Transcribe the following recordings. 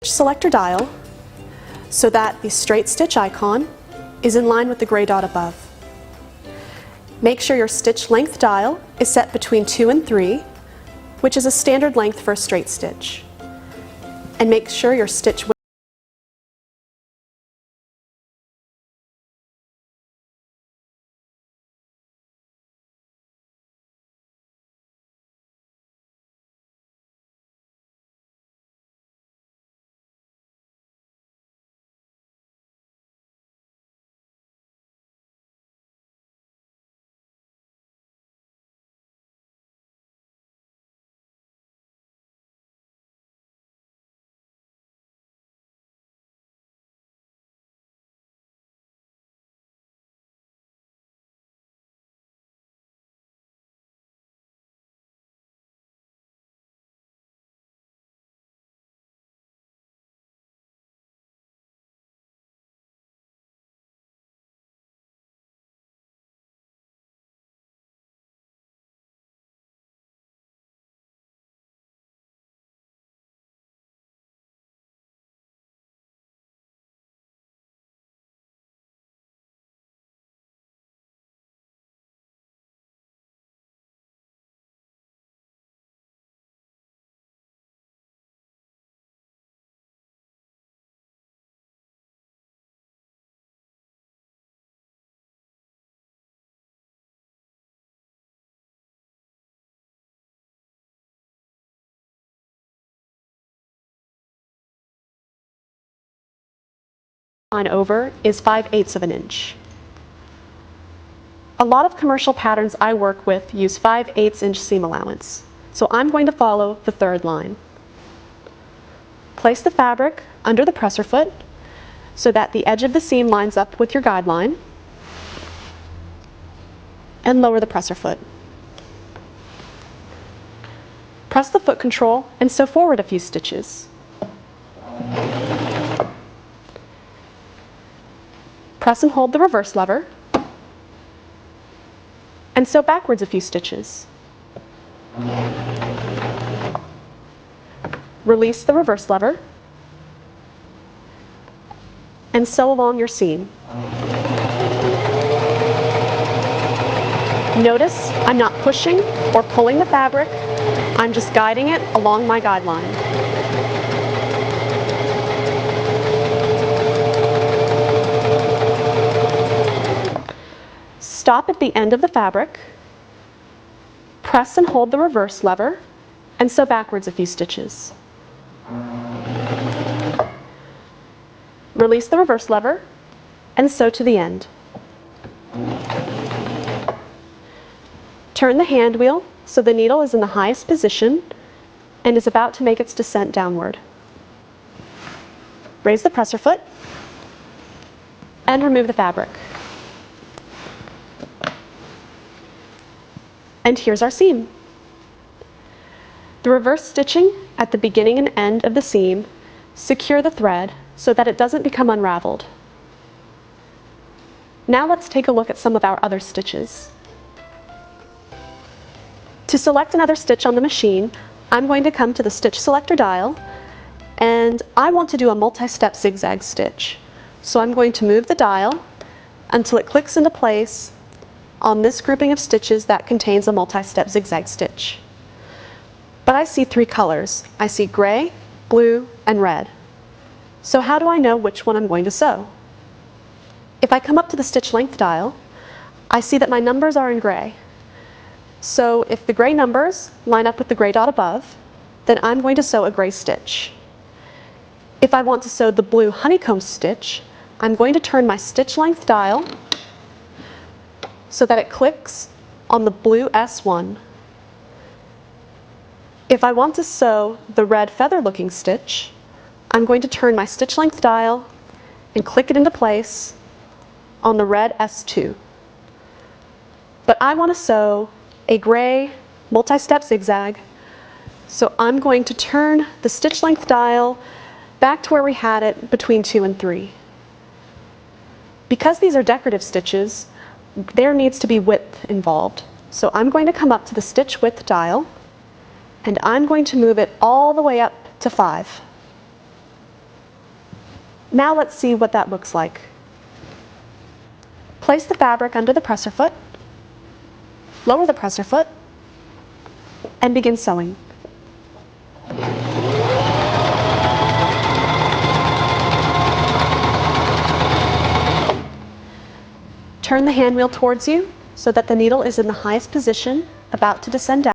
Selector dial so that the straight stitch icon is in line with the gray dot above. Make sure your stitch length dial is set between 2 and 3, which is a standard length for a straight stitch. And make sure your stitch width line over is 5/8 of an inch. A lot of commercial patterns I work with use 5/8 inch seam allowance, so I'm going to follow the third line. Place the fabric under the presser foot so that the edge of the seam lines up with your guideline, and lower the presser foot. Press the foot control and sew forward a few stitches. Press and hold the reverse lever and sew backwards a few stitches. Release the reverse lever and sew along your seam. Notice I'm not pushing or pulling the fabric, I'm just guiding it along my guideline. Stop at the end of the fabric, press and hold the reverse lever, and sew backwards a few stitches. Release the reverse lever and sew to the end. Turn the hand wheel so the needle is in the highest position and is about to make its descent downward. Raise the presser foot and remove the fabric. And here's our seam. The reverse stitching at the beginning and end of the seam secure the thread so that it doesn't become unraveled. Now let's take a look at some of our other stitches. To select another stitch on the machine, I'm going to come to the stitch selector dial, and I want to do a multi-step zigzag stitch. So I'm going to move the dial until it clicks into place on this grouping of stitches that contains a multi-step zigzag stitch. But I see 3 colors. I see gray, blue, and red. So how do I know which one I'm going to sew? If I come up to the stitch length dial, I see that my numbers are in gray. So if the gray numbers line up with the gray dot above, then I'm going to sew a gray stitch. If I want to sew the blue honeycomb stitch, I'm going to turn my stitch length dial so that it clicks on the blue S1. If I want to sew the red feather looking stitch, I'm going to turn my stitch length dial and click it into place on the red S2. But I want to sew a gray multi-step zigzag, so I'm going to turn the stitch length dial back to where we had it between 2 and 3. Because these are decorative stitches, there needs to be width involved. So I'm going to come up to the stitch width dial and I'm going to move it all the way up to 5. Now let's see what that looks like. Place the fabric under the presser foot, lower the presser foot, and begin sewing. Turn the hand wheel towards you so that the needle is in the highest position, about to descend down.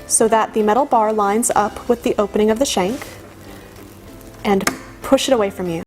so that the metal bar lines up with the opening of the shank, and push it away from you.